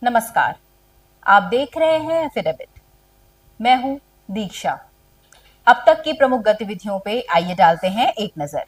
नमस्कार, आप देख रहे हैं एफिडेविट। मैं हूं दीक्षा। अब तक की प्रमुख गतिविधियों पे आइए डालते हैं एक नजर।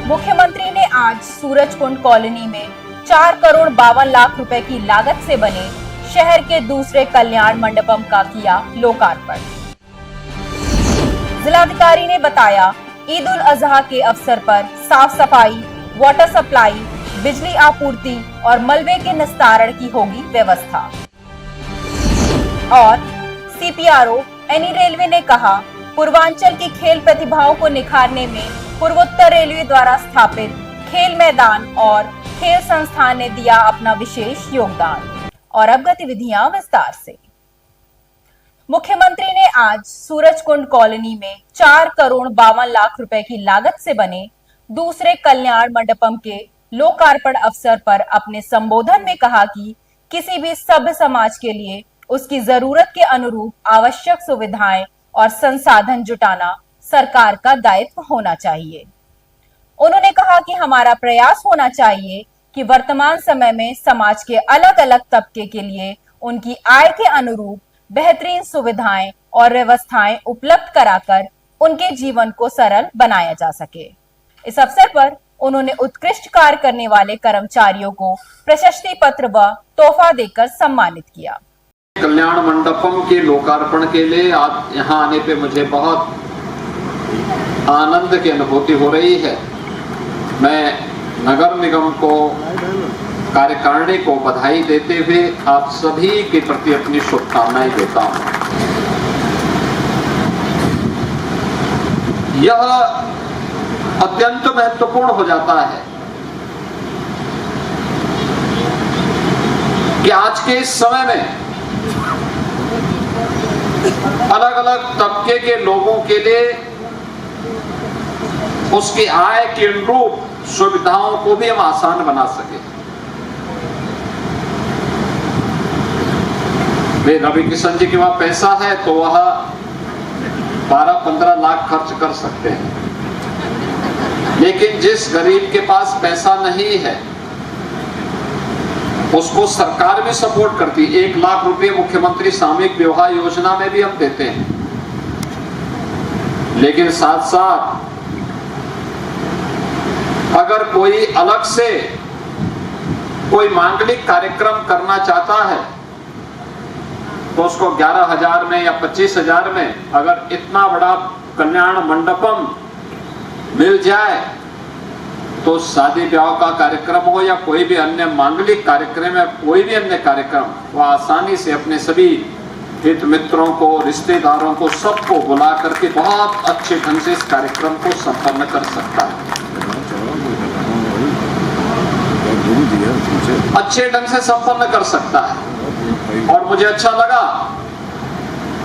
मुख्यमंत्री ने आज सूरजकुंड कॉलोनी में 4 करोड़ 52 लाख रुपए की लागत से बने शहर के दूसरे कल्याण मंडपम का किया लोकार्पण। जिलाधिकारी ने बताया, ईद उल अजहा के अवसर पर साफ सफाई, वाटर सप्लाई, बिजली आपूर्ति और मलबे के निस्तारण की होगी व्यवस्था। और सीपीआरओ एनी रेलवे ने कहा, पूर्वांचल की खेल प्रतिभाओं को निखारने में पूर्वोत्तर रेलवे द्वारा स्थापित खेल मैदान और खेल संस्थान ने दिया अपना विशेष योगदान। और अब गतिविधियां विस्तार से। मुख्यमंत्री ने आज सूरजकुंड कॉलोनी में 4 करोड़ 52 लाख रुपए की लागत से बने दूसरे कल्याण मंडपम के लोकार्पण अवसर पर अपने संबोधन में कहा कि किसी भी सभ्य समाज के लिए उसकी जरूरत के अनुरूप आवश्यक सुविधाएं और संसाधन जुटाना सरकार का दायित्व होना चाहिए। उन्होंने कहा कि हमारा प्रयास होना चाहिए कि वर्तमान समय में समाज के अलग अलग तबके के लिए उनकी आय के अनुरूप बेहतरीन सुविधाएं और व्यवस्थाएं उपलब्ध कराकर उनके जीवन को सरल बनाया जा सके। इस अवसर पर उन्होंने उत्कृष्ट कार्य करने वाले कर्मचारियों को प्रशस्ति पत्र व तोहफा देकर सम्मानित किया। कल्याण मंडपम के लोकार्पण के लिए आज यहाँ आने पे मुझे बहुत आनंद की अनुभूति हो रही है। मैं नगर निगम को, कार्यकारिणी को बधाई देते हुए आप सभी के प्रति अपनी शुभकामनाएं देता हूं। यह अत्यंत महत्वपूर्ण हो जाता है कि आज के इस समय में अलग अलग तबके के लोगों के लिए उसकी आय के अनुरूप सुविधाओं को भी हम आसान बना सके। वे रवि किशन जी के वहां पैसा है तो वह 12-15 लाख खर्च कर सकते हैं, लेकिन जिस गरीब के पास पैसा नहीं है उसको सरकार भी सपोर्ट करती। 1 लाख रुपए मुख्यमंत्री सामूहिक विवाह योजना में भी हम देते हैं, लेकिन साथ साथ अगर कोई अलग से कोई मांगलिक कार्यक्रम करना चाहता है तो उसको 11,000 में या 25,000 में अगर इतना बड़ा कल्याण मंडपम मिल जाए तो शादी ब्याह का कार्यक्रम हो या कोई भी अन्य मांगलिक कार्यक्रम या कोई भी अन्य कार्यक्रम, वह आसानी से अपने सभी हित मित्रों को, रिश्तेदारों को, सबको बुला करके बहुत अच्छे ढंग से इस कार्यक्रम को संपन्न कर सकता है। अच्छे ढंग से संपन्न कर सकता है। और मुझे अच्छा लगा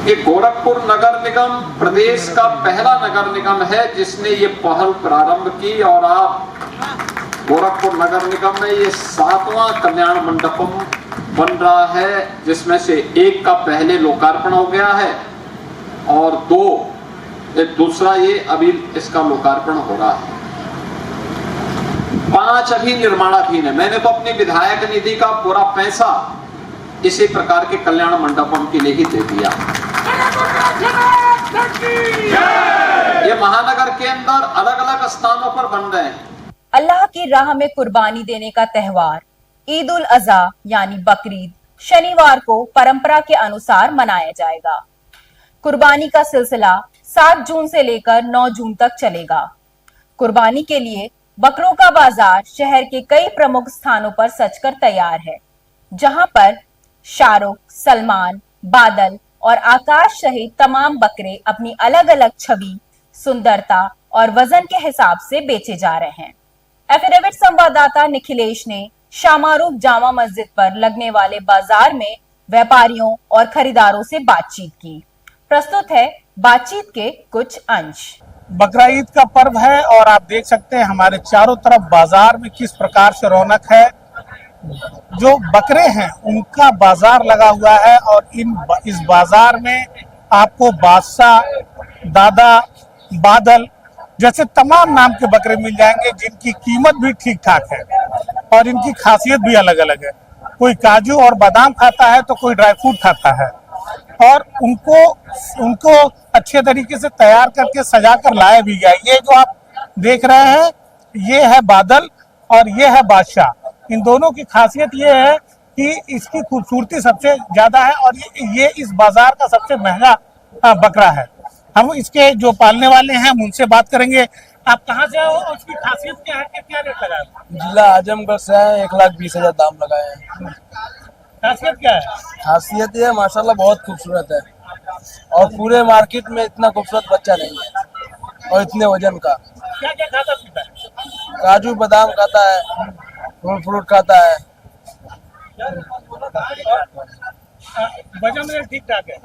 कि गोरखपुर नगर निगम प्रदेश का पहला नगर निगम है जिसने ये पहल प्रारंभ की, और आप गोरखपुर नगर निगम में ये 7वां कल्याण मंडपम बन रहा है, जिसमें से एक का पहले लोकार्पण हो गया है और दूसरा ये अभी इसका लोकार्पण हो रहा है। 5 अभी निर्माणाधीन है। मैंने तो अपनी विधायक निधि का पूरा पैसा इसी प्रकार के कल्याण मंडपम के लिए ही दे दिया। ये महानगर के अंदर अलग अलग स्थानों पर बन रहे हैं। अल्लाह की राह में कुर्बानी देने का त्योहार ईद उल अजहा यानी बकरीद शनिवार को परंपरा के अनुसार मनाया जाएगा। कुर्बानी का सिलसिला 7 जून से लेकर 9 जून तक चलेगा। कुर्बानी के लिए बकरों का बाजार शहर के कई प्रमुख स्थानों पर सजकर तैयार है, जहां पर शाहरुख, सलमान, बादल और आकाश सहित तमाम बकरे अपनी अलग अलग छवि, सुंदरता और वजन के हिसाब से बेचे जा रहे हैं। एफिडेविट संवाददाता निखिलेश ने शामारूफ जामा मस्जिद पर लगने वाले बाजार में व्यापारियों और खरीदारों से बातचीत की। प्रस्तुत है बातचीत के कुछ अंश। बकरा ईद का पर्व है और आप देख सकते हैं हमारे चारों तरफ बाजार में किस प्रकार से रौनक है। जो बकरे हैं उनका बाजार लगा हुआ है और इस बाजार में आपको बादशाह, दादा, बादल जैसे तमाम नाम के बकरे मिल जाएंगे जिनकी कीमत भी ठीक ठाक है। और इनकी खासियत भी अलग अलग है। कोई काजू और बादाम खाता है तो कोई ड्राई फ्रूट खाता है, और उनको अच्छे तरीके से तैयार करके सजा कर लाया भी गया। ये जो आप देख रहे हैं ये है बादल और ये है बादशाह। इन दोनों की खासियत ये है कि इसकी खूबसूरती सबसे ज्यादा है और ये इस बाजार का सबसे महंगा बकरा है। हम इसके जो पालने वाले हैं उनसे बात करेंगे। आप कहाँ से हो और उसकी खासियत क्या है, क्या रेट लगाए? जिला आजमगढ़ से है, 1,20,000 दाम लगाए हैं। खासियत क्या है? खासियत ये माशाल्लाह बहुत खूबसूरत है और पूरे मार्केट में इतना खूबसूरत बच्चा नहीं है और इतने वजन का। क्या क्या खाता पीता है? काजू बादाम खाता है, फ्रूट खाता है। वजन में ठीक ठाक है?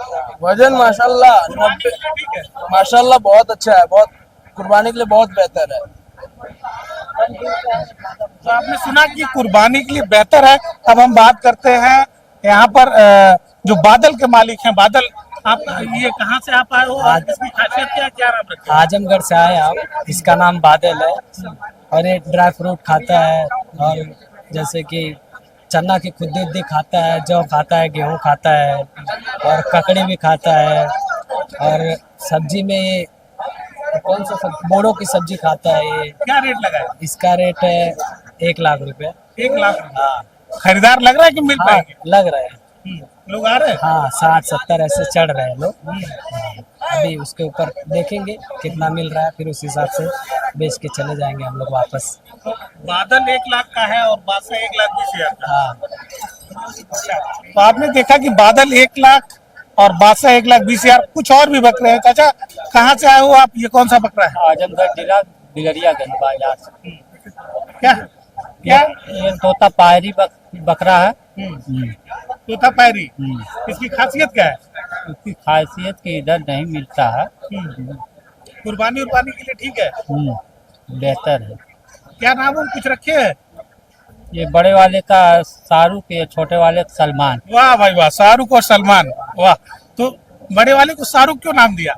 वजन माशाल्लाह 90, ठीक है। माशाल्लाह बहुत अच्छा है, बहुत कुर्बानी के लिए बहुत बेहतर है। तो आपने सुना कि कुर्बानी के लिए बेहतर है। अब हम बात करते हैं यहाँ पर जो बादल के मालिक हैं। बादल, आप ये कहाँ से आप आए हो और इसकी खासियत क्या है, क्या नाम रखा है? आजमगढ़ से आए आप। इसका नाम बादल है और ये ड्राई फ्रूट खाता है और जैसे कि चना की खुद्दी खाता है, जौ खाता है, गेहूं खाता है और ककड़ी भी खाता है। और सब्जी में ये कौन सा सब्जी, बोड़ो की सब्जी खाता है। ये क्या रेट लगा है? इसका रेट है 1,00,000 रुपए। 1,00,000? हाँ, खरीदार लग रहा है कि मिल हाँ पाएंगे? लग रहे हैं। लोग आ रहे हैं? हाँ 60-70 ऐसे चढ़ रहे हैं लोग। अभी उसके ऊपर देखेंगे कितना मिल रहा है, फिर उस हिसाब से बेच के चले जाएंगे हम लोग वापस। तो बादल 1,00,000 का है और बादशाह 1,20,000 का। हाँ, तो आपने देखा कि बादल 1,00,000 और बादशाह 1,20,000। कुछ और भी बकरे हैं। चाचा, कहाँ से आए हो आप? ये कौन सा बकरा है? आजमगढ़ जिला बिलरियागंज बाजार से। क्या क्या? ये तोता पायरी बकरा है। तोता पैरी। इसकी खासियत क्या है? उसकी खासियत कि इधर नहीं मिलता है। कुर्बानी उर्बानी के लिए ठीक है? बेहतर है। क्या नाम हम कुछ रखे हैं? ये बड़े वाले का शाहरुख है, छोटे वाले का सलमान। वाह भाई वाह, शाहरुख और सलमान, वाह। तो बड़े वाले को शाहरुख क्यों नाम दिया?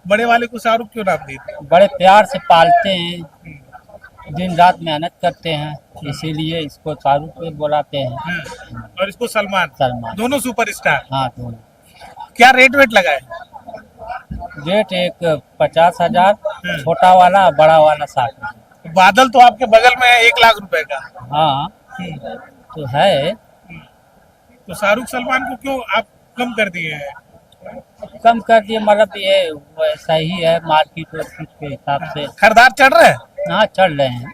बड़े वाले को शाहरुख क्यों नाम दिया? बड़े प्यार से पालते हैं, दिन रात मेहनत करते हैं, इसीलिए इसको शाहरुख पे बुलाते हैं। और इसको सलमान। सलमान। दोनों सुपरस्टार। हाँ, दोनों। क्या रेट वेट लगाए? रेट एक 50,000, छोटा वाला, बड़ा वाला 60। बादल तो आपके बगल में है 1,00,000 रुपए का। हाँ तो है। तो शाहरुख सलमान को क्यों आप कम कर दिए हैं? कम कर दिए मतलब ये वैसा ही है, मार्केट के हिसाब से। खरीदार चढ़ रहे हैं? हाँ चढ़ रहे हैं।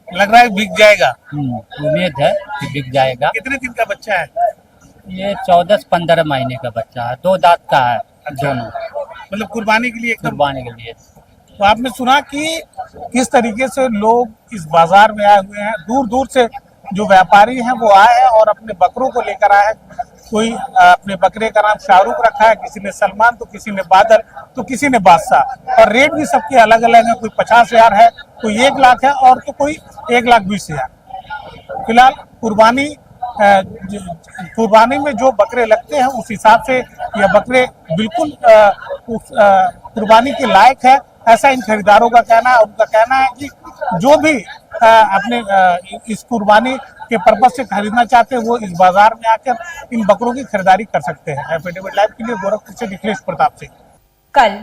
लग रहा है बिक जाएगा। उम्मीद है कि बिक जाएगा। कितने दिन का बच्चा है? ये 14 से 15 महीने का बच्चा है, 2 दांत का है। दोनों मतलब कुर्बानी के लिए एकदम। कुर्बानी के लिए। तो आपने सुना कि किस तरीके से लोग इस बाजार में आए हुए हैं। दूर दूर से जो व्यापारी हैं वो आए हैं और अपने बकरों को लेकर आए हैं। कोई अपने बकरे का नाम शाहरुख रखा है, किसी ने सलमान, तो किसी ने बादल, तो किसी ने बादशाह। और रेट भी सबके अलग अलग है। कोई 50,000 है, कोई 1,00,000 है और तो कोई 1,20,000। फिलहाल कुर्बानी में जो बकरे लगते हैं उस हिसाब से यह बकरे बिल्कुल उस कुर्बानी के लायक है, ऐसा इन खरीदारों का कहना है। उनका कहना है कि जो भी अपने इस कुर्बानी के पर्पज से खरीदना चाहते हैं वो इस बाजार में आकर इन बकरों की खरीदारी कर सकते हैं। एफएडीबी लाइव के लिए गोरखपुर से निखिलेश प्रताप सिंह। कल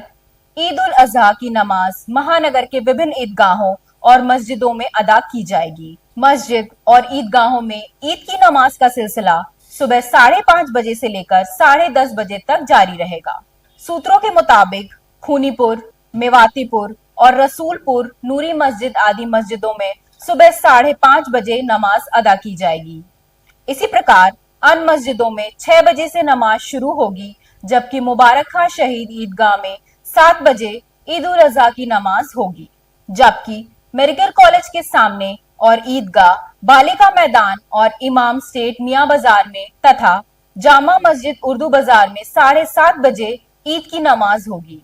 ईद उल अजहा की नमाज महानगर के विभिन्न ईदगाहों और मस्जिदों में अदा की जाएगी। मस्जिद और ईदगाहों में ईद की नमाज का सिलसिला सुबह 5:30 बजे से लेकर 10:30 बजे तक जारी रहेगा। सूत्रों के मुताबिक खूनीपुर, मेवातीपुर और रसूलपुर नूरी मस्जिद आदि मस्जिदों में सुबह 5:30 बजे नमाज अदा की जाएगी। इसी प्रकार अन्य मस्जिदों में 6 बजे से नमाज शुरू होगी, जबकि मुबारक खां शहीद ईदगाह में 7 बजे ईद उल अजहा की नमाज होगी। जबकि मेडिकल कॉलेज के सामने और ईदगाह, बालिका मैदान और इमाम स्टेट मियां बाजार में तथा जामा मस्जिद उर्दू बाजार में 7:30 बजे ईद की नमाज होगी।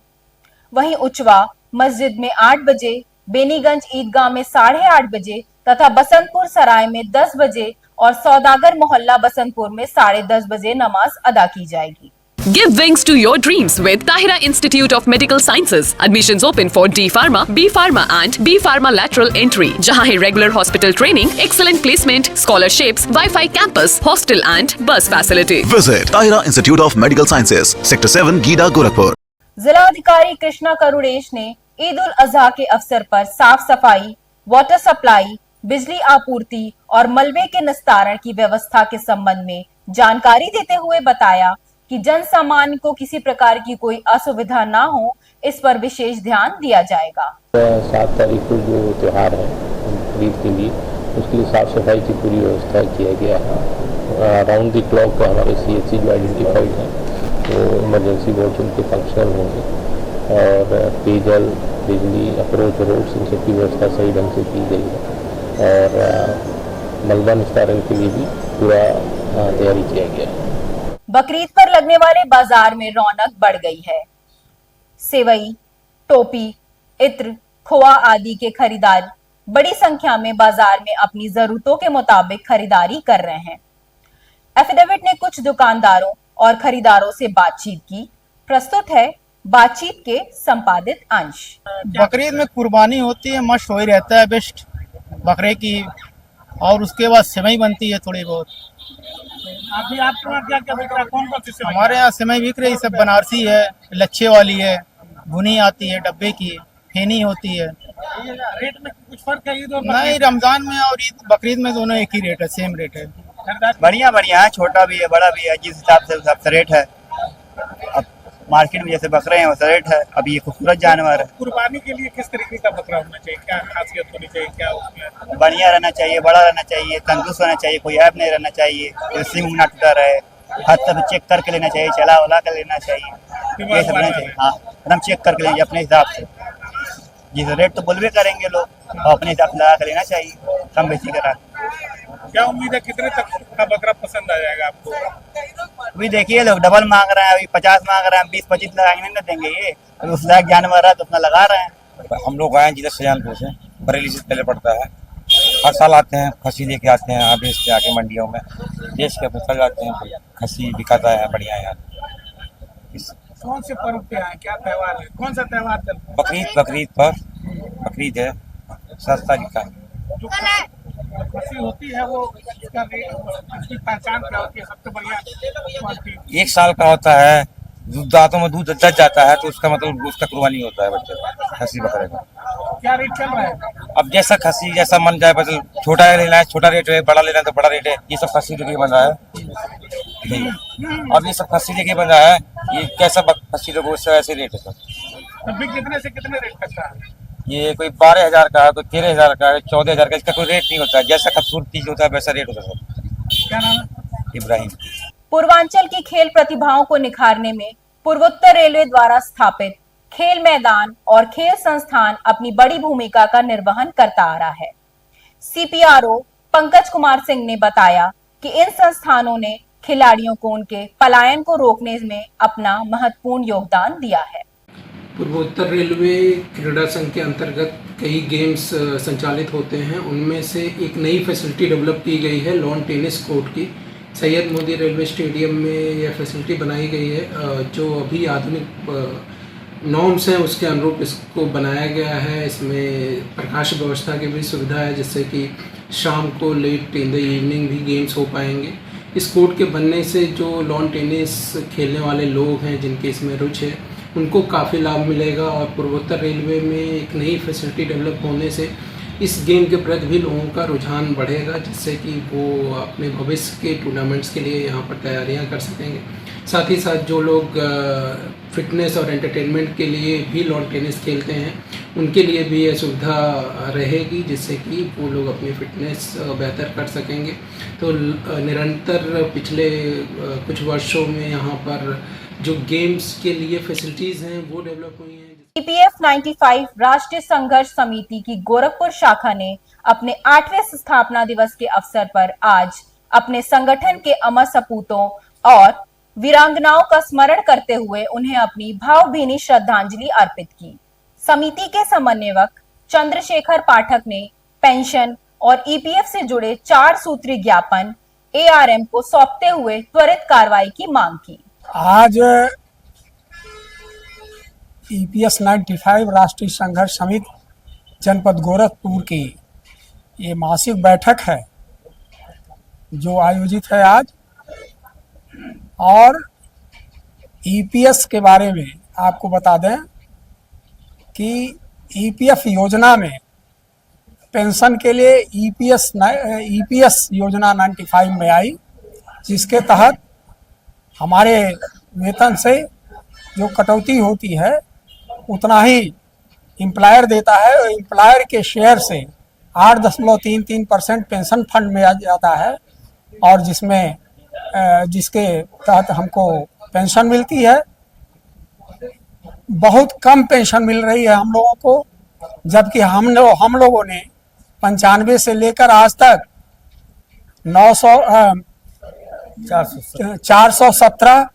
वहीं उचवा मस्जिद में 8 बजे, बेनीगंज ईदगाह में 8:30 बजे तथा बसंतपुर सराय में 10 बजे और सौदागर मोहल्ला बसंतपुर में 10:30 बजे नमाज अदा की जाएगी। Give wings to your dreams with Tahira Institute of Medical Sciences. Admissions open for D Pharma, B Pharma and B Pharma lateral entry. जहाँ है regular hospital training, excellent placement, scholarships, Wi-Fi campus, hostel and bus facility. Visit Tahira Institute of Medical Sciences, Sector 7, Gida, Gorakhpur. जिला अधिकारी कृष्णा करुणेश ने ईद उल अजहा के अवसर पर साफ सफाई, वाटर सप्लाई, बिजली आपूर्ति और मलबे के निस्तारण की व्यवस्था के संबंध में जानकारी देते हुए बताया कि जन सामान्य को किसी प्रकार की कोई असुविधा ना हो, इस पर विशेष ध्यान दिया जाएगा। 7 तारीख को जो त्यौहार है ईद के लिए, उसके लिए साफ सफाई की पूरी व्यवस्था किया गया है। राउंड द क्लॉक हमारे CHC जो आइडेंटिफाइड हैं वो इमरजेंसी वार्ड उनके फंक्शनल होंगे और पेयजल, बिजली, अप्रोच रोड्स, इन सब की व्यवस्था सही ढंग से की गई है और मलबा निस्तारण के लिए भी पूरा तैयारी किया गया है। बकरीद पर लगने वाले बाजार में रौनक बढ़ गई है। सेवई, टोपी, इत्र, खोआ आदि के खरीदार बड़ी संख्या में बाजार में अपनी जरूरतों के मुताबिक खरीदारी कर रहे हैं। एफिडेविट ने कुछ दुकानदारों और खरीदारों से बातचीत की। प्रस्तुत है बातचीत के संपादित अंश। बकरीद में कुर्बानी होती है, मस्त हो ही रहता है बेस्ट बकरे की, और उसके बाद सेवई बनती है थोड़ी बहुत। अभी आपके वहाँ क्या क्या बिक रहा है? कौन कौन सी सेवई? हमारे यहाँ सेवई बिक रही, सब बनारसी है, लच्छे वाली है, भुनी आती है डब्बे की, फेनी होती है। रेट में कुछ फर्क है ईद और नहीं, रमजान में और ईद बकरीद में दोनों एक ही रेट है, सेम रेट है। बढ़िया बढ़िया है, छोटा भी है बड़ा भी है, जिस हिसाब से उस हिसाब से रेट है। अब मार्केट में जैसे बकरे हैं वैसा रेट है। अब ये खूबसूरत जानवर है। कुर्बानी के लिए किस तरीके का बकरा होना चाहिए? क्या खासियत होनी चाहिए? क्या उसमें बढ़िया रहना चाहिए, बड़ा रहना चाहिए, तंदुरुस्त रहना चाहिए, कोई ऐप नहीं रहना चाहिए, जो सिंग ना टूटा रहे, हर तरफ चेक करके लेना चाहिए, चला उला कर लेना चाहिए, ये सब रहना चाहिए। हाँ, एकदम चेक करके लीजिए अपने हिसाब से। जिस रेट तो बोलवे करेंगे लोग और अपने हिसाब से लगा कर लेना चाहिए, कम बेची करा। क्या उम्मीद है कितने तक का बकरा पसंद आ जाएगा आपको? अभी देखिए लोग डबल मांग रहे हैं, अभी 50 मांग रहे हैं, 20-25 लगाएंगे नहीं ना देंगे ये। अभी उस लायक जानवर है तो अपना लगा रहे हैं। हम लोग आए जिला सुजानपुर से, बरेली से पहले पड़ता है। हर साल आते हैं, खस्सी लेके आते हैं, यहाँ बेचते आके मंडियों में बेच के अपने चल जाते हैं। खस्सी बिकाता है बढ़िया यहाँ। कौन से पर्व पे आए? क्या त्योहार है? कौन सा त्योहार चल रहा है? बकरीद पर बकरीद है 7 तारीख का। जो खस्सी होती है वो इसका रेट, इसकी पहचान क्या होती है? सबसे बढ़िया क्वालिटी 1 साल का होता है, दांतों में दूध जच जाता है तो उसका मतलब उसका कुर्बानी होता है बच्चे का, खस्सी बकरे का। क्या रेट चल रहा है? अब जैसा खस्सी जैसा मन जाए, बस छोटा लेना है छोटा रेट है, बड़ा लेना है तो बड़ा रेट है। ये सब खस्सी लेके बन रहा है। अब ये सब खस्सी लेके बन रहा है, ये कैसा खस्सी लोगों से वैसे रेट है सर। अभी कितने से कितने रेट तक का है? ये कोई 12,000 का है, कोई 13,000 का है, 14,000 का। इसका कोई रेट नहीं होता है, जैसा खूबसूरती होता है वैसा रेट होता है सर। क्या नाम है? इब्राहिम। पूर्वांचल की खेल प्रतिभाओं को निखारने में पूर्वोत्तर रेलवे द्वारा स्थापित खेल मैदान और खेल संस्थान अपनी बड़ी भूमिका का निर्वहन करता आ रहा है। CPRO पंकज कुमार सिंह ने बताया कि इन संस्थानों ने खिलाड़ियों को उनके पलायन को रोकने में अपना महत्वपूर्ण योगदान दिया है। पूर्वोत्तर रेलवे क्रीड़ा संघ के अंतर्गत कई गेम्स संचालित होते हैं। उनमें से एक नई फैसिलिटी डेवलप की गई है लॉन टेनिस कोर्ट की। सैयद मोदी रेलवे स्टेडियम में यह फैसिलिटी बनाई गई है, जो अभी आधुनिक नॉर्म्स हैं उसके अनुरूप इसको बनाया गया है। इसमें प्रकाश व्यवस्था की भी सुविधा है, जिससे कि शाम को लेट इन द इवनिंग भी गेम्स हो पाएंगे। इस कोर्ट के बनने से जो लॉन टेनिस खेलने वाले लोग हैं जिनकी इसमें रुचि है, उनको काफ़ी लाभ मिलेगा। और पूर्वोत्तर रेलवे में एक नई फैसिलिटी डेवलप होने से इस गेम के प्रति भी लोगों का रुझान बढ़ेगा, जिससे कि वो अपने भविष्य के टूर्नामेंट्स के लिए यहाँ पर तैयारियाँ कर सकेंगे। साथ ही साथ जो लोग फिटनेस और एंटरटेनमेंट के लिए भी लॉन टेनिस खेलते हैं, उनके लिए भी यह सुविधा रहेगी, जिससे कि वो लोग अपनी फिटनेस बेहतर कर सकेंगे। तो निरंतर पिछले कुछ वर्षों में यहाँ पर जो गेम्स के लिए फैसिलिटीज़ हैं वो डेवलप हुई हैं। CPF 95 राष्ट्रीय संघर्ष समिति की गोरखपुर शाखा ने अपने 8वें स्थापना दिवस के अवसर पर आज अपने संगठन के अमर सपूतों और वीरांगनाओं का स्मरण करते हुए उन्हें अपनी भावभीनी श्रद्धांजलि अर्पित की। समिति के समन्वयक चंद्रशेखर पाठक ने पेंशन और EPF से जुड़े 4 सूत्री ज्ञापन ARM को सौंपते हुए त्वरित कार्रवाई की मांग की। आज EPS 95 राष्ट्रीय संघर्ष समिति जनपद गोरखपुर की ये मासिक बैठक है जो आयोजित है आज, और EPS के बारे में आपको बता दें कि EPF योजना में पेंशन के लिए EPS योजना 95 में आई, जिसके तहत हमारे वेतन से जो कटौती होती है उतना ही एम्प्लॉयर देता है, और एम्प्लॉयर के शेयर से 8.33% पेंशन फंड में आ जाता है, और जिसके तहत हमको पेंशन मिलती है। बहुत कम पेंशन मिल रही है हम लोगों को, जबकि हम लोगों ने 95 से लेकर आज तक 417,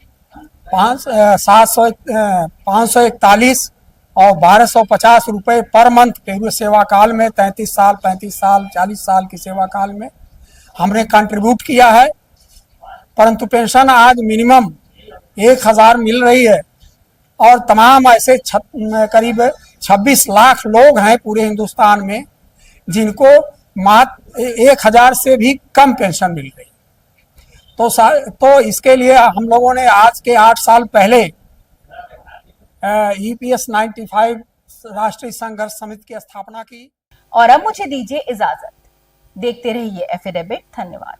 541 और 1250 रुपये पर मंथ पूरे सेवा काल में, 33 साल, 35 साल, 40 साल की सेवा काल में हमने कंट्रीब्यूट किया है। परंतु पेंशन आज मिनिमम 1000 मिल रही है, और तमाम ऐसे करीब 26 लाख लोग हैं पूरे हिंदुस्तान में जिनको मात्र 1000 से भी कम पेंशन मिल रही। तो इसके लिए हम लोगों ने आज के 8 साल पहले EPS 95 राष्ट्रीय संघर्ष समिति की स्थापना की। और अब मुझे दीजिए इजाजत। देखते रहिए एफिडेविट। धन्यवाद।